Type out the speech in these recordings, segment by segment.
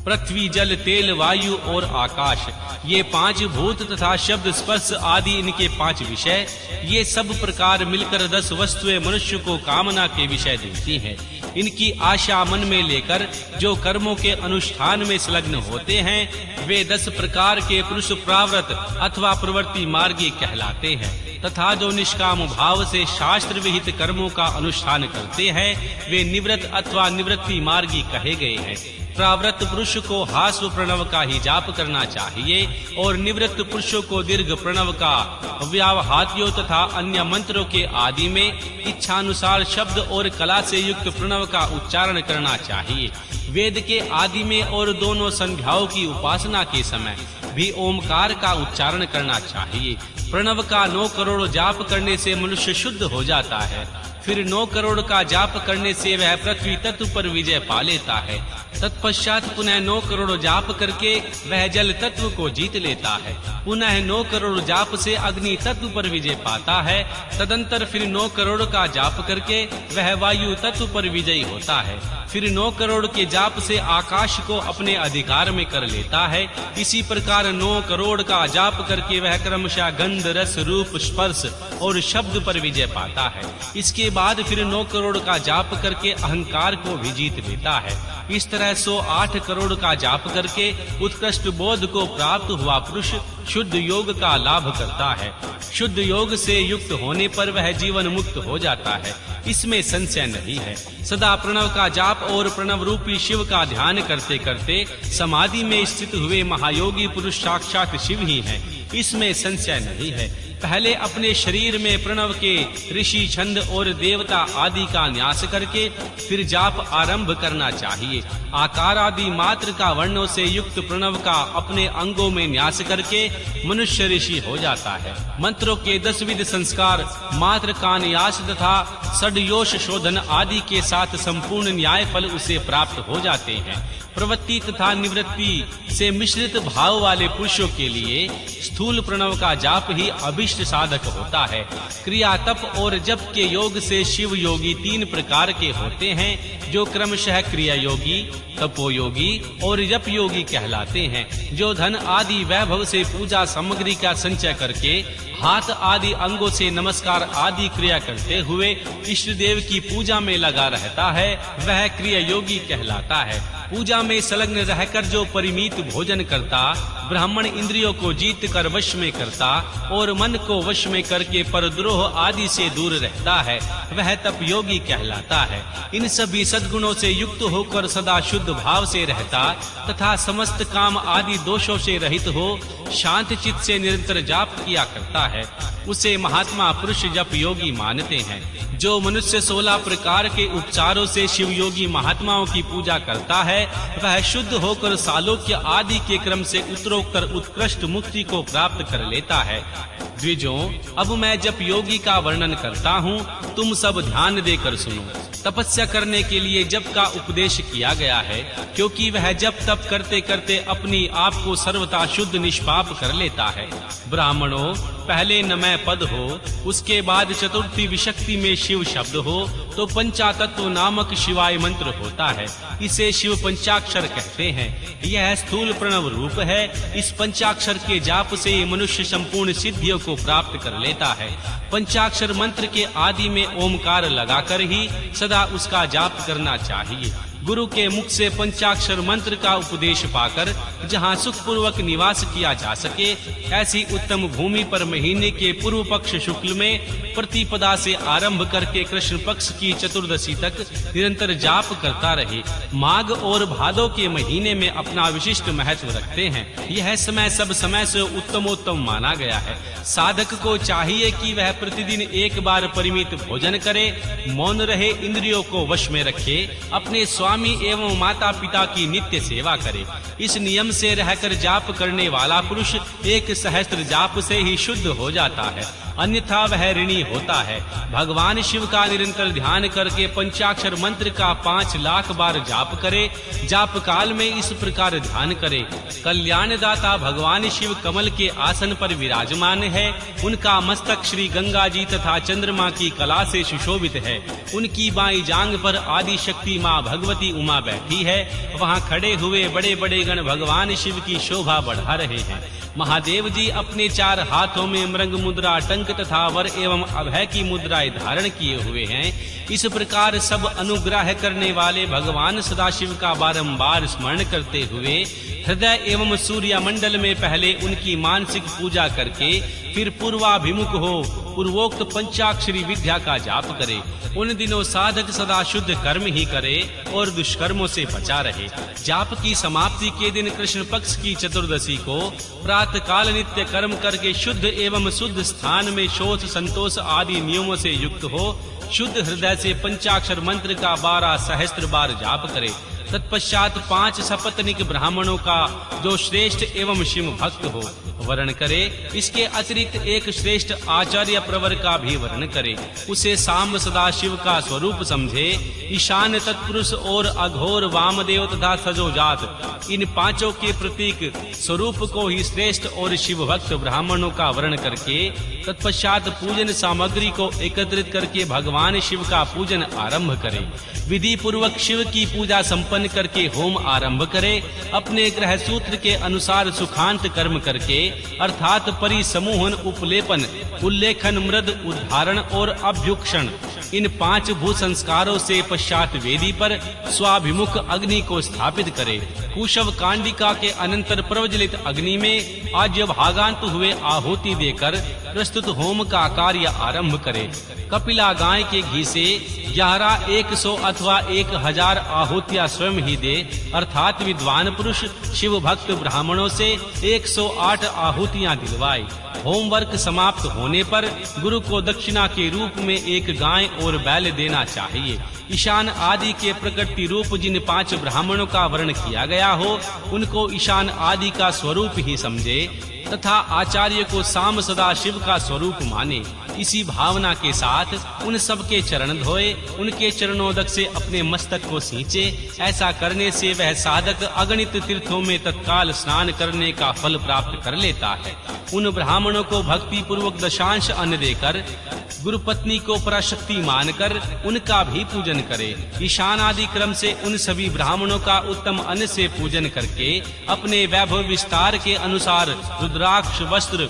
पृथ्वी, जल, तेल, वायु और आकाश, ये 5 भूत तथा शब्द, स्पर्श आदि इनके 5 विषय, ये सब प्रकार मिलकर 10 वस्तुएं मनुष्य को कामना के विषय देती हैं। इनकी आशा मन में लेकर जो कर्मों के अनुष्ठान में संलग्न होते हैं, वे 10 प्रकार के पुरुष प्रावृत अथवा प्रवृत्ति मार्गी कहलाते हैं, तथा जो निष्काम भाव से शास्त्र विहित कर्मों का अनुष्ठान करते हैं, वे निवृत्त अथवा निवृत्ति मार्गी कहे गए हैं। प्रावृत्त पुरुष को हास्व प्रणव का ही जाप करना चाहिए और निवृत्त पुरुषों को दीर्घ प्रणव का, व्यावहात्यो तथा अन्य मंत्रों के आदि में इच्छानुसार शब्द और कला से युक्त प्रणव का उच्चारण करना चाहिए। वेद के आदि में और दोनों संध्याओं की उपासना के समय भी ओमकार का उच्चारण करना चाहिए। प्रणव का 9 करोड़ जाप करने से मनुष्य शुद्ध हो जाता है। फिर 9 करोड़ का जाप करने से वह पृथ्वी तत्व पर विजय पा लेता है। तत्पश्चात पुनः 9 करोड़ जाप करके वह जल तत्व को जीत लेता है। पुनः 9 करोड़ जाप से अग्नि तत्व पर विजय पाता है। तदंतर फिर 9 करोड़ का जाप करके वह वायु तत्व पर विजयी होता है। फिर 9 करोड़ के जाप से आकाश को अपने अधिकार में कर लेता है। इसी प्रकार 9 करोड़ का जाप करके वह क्रमशः गंध, रस, रूप, स्पर्श और शब्द पर विजय पाता है। इसके बाद फिर 9 करोड़ का जाप करके अहंकार को भी जीत लेता है। इस तरह 108 करोड़ का जाप करके उत्कृष्ट बोध को प्राप्त हुआ पुरुष शुद्ध योग का लाभ करता है। शुद्ध योग से युक्त होने पर वह जीवन मुक्त हो जाता है, इसमें संशय नहीं है। सदा प्रणव का जाप और प्रणव रूपी शिव का ध्यान करते करते समाधि में स्थित हुए महायोगी पुरुष साक्षात शिव ही हैं, इसमें संशय नहीं है। पहले अपने शरीर में प्रणव के ऋषि, छंद और देवता आदि का न्यास करके फिर जाप आरंभ करना चाहिए। आकार आदि मात्र का वर्णों से युक्त प्रणव का अपने अंगों में न्यास करके मनुष्य ऋषि हो जाता है। मंत्रों के 10 विध संस्कार, मात्र का न्यास तथा षड्योष शोधन आदि के साथ संपूर्ण न्याय फल उसे प्राप्त हो जाते हैं। प्रवृत्ति तथा निवृत्ति से मिश्रित भाव वाले पुरुषों के लिए स्थूल प्रणव का जाप ही अभिष्ट साधक होता है। क्रिया, तप और जप के योग से शिव योगी 3 प्रकार के होते हैं, जो क्रमशः क्रिया योगी, तपोयोगी और जप योगी कहलाते हैं। जो धन आदि वैभव से पूजा सामग्री का संचय करके हाथ आदि अंगों से नमस्कार आदि क्रिया करते हुए इष्ट देव की पूजा में लगा रहता है, वह क्रिया योगी कहलाता है। पूजा में संलग्न रहकर जो परिमित भोजन करता, ब्राह्मण इंद्रियों को जीत कर वश में करता और मन को वश में करके परद्रोह आदि से दूर रहता है, वह तप योगी कहलाता है। इन सभी सद्गुणों से युक्त होकर सदा शुद्ध भाव से रहता तथा समस्त काम आदि दोषों से रहित हो शांत चित्त से निरंतर जाप किया करता है, उसे महात्मा पुरुष जप योगी मानते हैं। जो मनुष्य 16 प्रकार के उपचारों से शिव योगी महात्माओं की पूजा करता है, वह शुद्ध होकर सालोक्य आदि के क्रम से उत्तरोत्तर उत्कृष्ट मुक्ति को प्राप्त कर लेता है। द्विजों, अब मैं जप योगी का वर्णन करता हूँ, तुम सब ध्यान देकर सुनो। तपस्या करने के लिए जप का उपदेश किया गया है, क्योंकि वह जप तप करते करते अपनी आप को सर्वथा शुद्ध निष्पाप कर लेता है। ब्राह्मणों, पहले नमः पद हो, उसके बाद चतुर्थी विशक्ति में शिव शब्द हो, तो पंचातत्व नामक शिवाय मंत्र होता है। इसे शिव पंचाक्षर कहते हैं। यह स्थूल प्रणव रूप है। इस पंचाक्षर के जाप से मनुष्य संपूर्ण सिद्धियों को प्राप्त कर लेता है। पंचाक्षर मंत्र के आदि में ओमकार लगाकर ही सदा उसका जाप करना चाहिए। गुरु के मुख से पंचाक्षर मंत्र का उपदेश पाकर जहाँ सुख पूर्वक निवास किया जा सके, ऐसी उत्तम भूमि पर महीने के पूर्व पक्ष शुक्ल में प्रतिपदा से आरंभ करके कृष्ण पक्ष की चतुर्दशी तक निरंतर जाप करता रहे। माघ और भादो के महीने में अपना विशिष्ट महत्व रखते हैं। यह समय सब समय से उत्तमोत्तम माना गया है। साधक को चाहिए कि वह प्रतिदिन एक बार परिमित भोजन करे, मौन रहे, इंद्रियों को वश में रखे, अपने स्वामी एवं माता पिता की नित्य सेवा करे। इस नियम से रहकर जाप करने वाला पुरुष 1 सहस्त्र जाप से ही शुद्ध हो जाता है अन्यथा वह ऋणी होता है। भगवान शिव का निरंतर ध्यान करके पंचाक्षर मंत्र का 5 लाख बार जाप करे। जाप काल में इस प्रकार ध्यान करे, कल्याणदाता भगवान शिव कमल के आसन पर विराजमान है। उनका मस्तक श्री गंगा जी तथा चंद्रमा की कला से सुशोभित है। उनकी बाईं जांग पर आदि शक्ति माँ भगवती उमा बैठी है। वहाँ खड़े हुए बड़े बड़े गण भगवान शिव की शोभा बढ़ा रहे हैं। महादेव जी अपने 4 हाथों में मृंग मुद्रा, टंक तथा वर एवं अभय की मुद्राएं धारण किए हुए हैं। इस प्रकार सब अनुग्रह करने वाले भगवान सदाशिव का बारंबार स्मरण करते हुए हृदय एवं सूर्य मंडल में पहले उनकी मानसिक पूजा करके फिर पूर्वाभिमुख हो पूर्वोक्त पंचाक्षरी विद्या का जाप करे। उन दिनों साधक सदा शुद्ध कर्म ही करे और दुष्कर्मों से बचा रहे। जाप की समाप्ति के दिन कृष्ण पक्ष की चतुर्दशी को प्रातः काल नित्य कर्म करके शुद्ध एवं शुद्ध स्थान में शोच संतोष आदि नियमों से युक्त हो शुद्ध हृदय से पंचाक्षर मंत्र का 12 सहस्त्र बार जाप करे। तत्पश्चात 5 सपत्नीक ब्राह्मणों का जो श्रेष्ठ एवं शिव भक्त हो वर्ण करे। इसके अतिरिक्त एक श्रेष्ठ आचार्य प्रवर का भी वर्ण करे। उसे सांब सदाशिव का स्वरूप समझे। ईशान तत्पुरुष और अघोर वामदेव तथा सजोजात इन 5 के प्रतीक स्वरूप को ही श्रेष्ठ और शिव भक्त ब्राह्मणों का वर्ण करके तत्पश्चात पूजन सामग्री को एकत्रित करके भगवान शिव का पूजन आरंभ करे। विधि पूर्वक शिव की पूजा संपन्न करके होम आरंभ करे। अपने ग्रह सूत्र के अनुसार सुखांत कर्म करके अर्थात परिसमूहन, उपलेपन, उल्लेखन, मृद, उद्धारण और अभ्युक्षण इन 5 भू संस्कारों से पश्चात वेदी पर स्वाभिमुख अग्नि को स्थापित करे। कुशव कांडिका के अनंतर प्रज्वलित अग्नि में आज भागांत हुए आहुति देकर प्रस्तुत होम का कार्य आरंभ करे। कपिला गाय के घी से 11, 100 अथवा 1000 आहुतियां स्वयं ही दे अर्थात विद्वान पुरुष शिव भक्त ब्राह्मणों से 108 आहुतियां दिलवाए। होमवर्क समाप्त होने पर गुरु को दक्षिणा के रूप में एक गाय और बैल देना चाहिए। ईशान आदि के प्रकृति रूप जिन 5 ब्राह्मणों का वर्ण किया गया हो उनको ईशान आदि का स्वरूप ही समझे तथा आचार्य को साम सदा शिव का स्वरूप माने। इसी भावना के साथ उन सब के चरण धोए, उनके चरणोदक से अपने मस्तक को सींचे। ऐसा करने से वह साधक अगणित तीर्थों में तत्काल स्नान करने का फल प्राप्त कर लेता है। उन ब्राह्मणों को भक्ति पूर्वक दशांश अन्न देकर गुरु पत्नी को पराशक्ति मानकर उनका भी पूजन करे। ईशान आदि क्रम से उन सभी ब्राह्मणों का उत्तम अन्न से पूजन करके अपने वैभव विस्तार के अनुसार रुद्राक्ष, वस्त्र,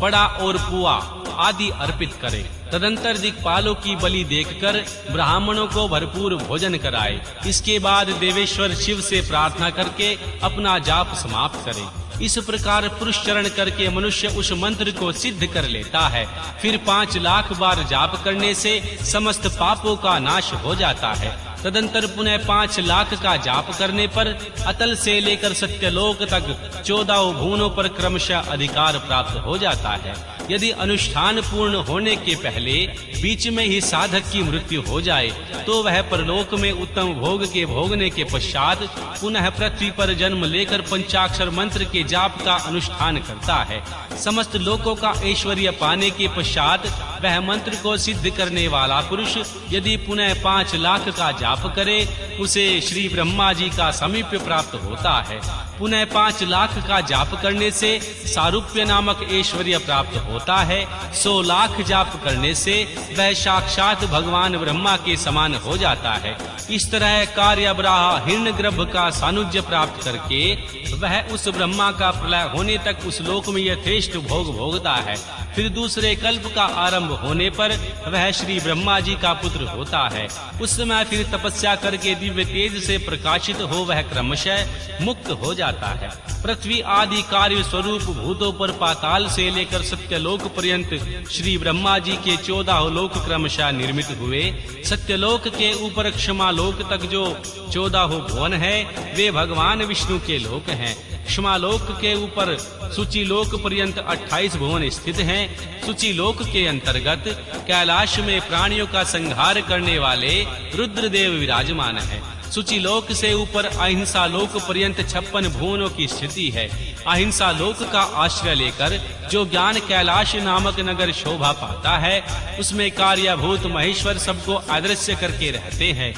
बड़ा और पुआ आदि अर्पित करे। तदंतर दिक्पालों की बलि देखकर ब्राह्मणों को भरपूर भोजन कराए। इसके बाद देवेश्वर शिव से प्रार्थना करके अपना जाप समाप्त करे। इस प्रकार पुरुष चरण करके मनुष्य उस मंत्र को सिद्ध कर लेता है। फिर 5 लाख बार जाप करने से समस्त पापों का नाश हो जाता है। तदंतर पुनः 5 लाख का जाप करने पर अतल से लेकर सत्यलोक तक 14 भुवनों पर क्रमशः अधिकार प्राप्त हो जाता है। यदि अनुष्ठान पूर्ण होने के पहले बीच में ही साधक की मृत्यु हो जाए तो वह परलोक में उत्तम भोग के भोगने के पश्चात पुनः पृथ्वी पर जन्म लेकर पंचाक्षर मंत्र के जाप का अनुष्ठान करता है। समस्त लोकों का ऐश्वर्य पाने के पश्चात वह मंत्र को सिद्ध करने वाला पुरुष यदि पुनः 5 लाख का जाप करे उसे श्री ब्रह्मा जी का सामीप्य प्राप्त होता है। पुनः 5 लाख का जाप करने से सारूप्य नामक ऐश्वर्य प्राप्त होता है। 100 लाख जाप करने से वह साक्षात भगवान ब्रह्मा के समान हो जाता है। इस तरह कार्यब्राह हिरण्यगर्भ का सानुज्य प्राप्त करके वह उस ब्रह्मा का प्रलय होने तक उस लोक में यथेष्ट भोग भोगता है। फिर दूसरे कल्प का आरंभ होने पर वह श्री ब्रह्मा जी का पुत्र होता है। उस समय फिर तपस्या करके दिव्य तेज से प्रकाशित हो वह क्रमशः मुक्त हो जाता है। पृथ्वी आदि कार्य स्वरूप भूतों पर पाताल से लेकर सत्यलोक पर्यंत श्री ब्रह्मा जी के 14 लोक क्रमशः निर्मित हुए। सत्यलोक के ऊपर क्षमा लोक तक जो 14 भुवन है वे भगवान विष्णु के लोक हैं। क्षमालोक के ऊपर सूचिलोक पर्यंत 28 भुवन स्थित हैं। सूचिलोक के अंतर्गत कैलाश में प्राणियों का संहार करने वाले रुद्रदेव विराजमान है। सूचिलोक से ऊपर अहिंसा लोक पर्यंत 56 भुवनों की स्थिति है। अहिंसा लोक का आश्रय लेकर जो ज्ञान कैलाश नामक नगर शोभा पाता है, उसमें कार्यभूत महेश्वर सबको अदृश्य करके रहते हैं।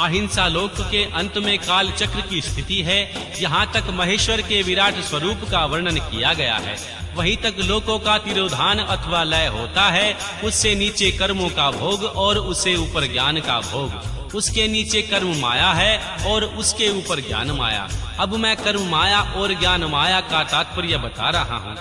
अहिंसा लोक के अंत में काल चक्र की स्थिति है। यहाँ तक महेश्वर के विराट स्वरूप का वर्णन किया गया है। वहीं तक लोकों का तिरोधान अथवा लय होता है। उससे नीचे कर्मों का भोग और उससे ऊपर ज्ञान का भोग। उसके नीचे कर्म माया है और उसके ऊपर ज्ञान माया। अब मैं कर्म माया और ज्ञान माया का तात्पर्य बता रहा हूँ।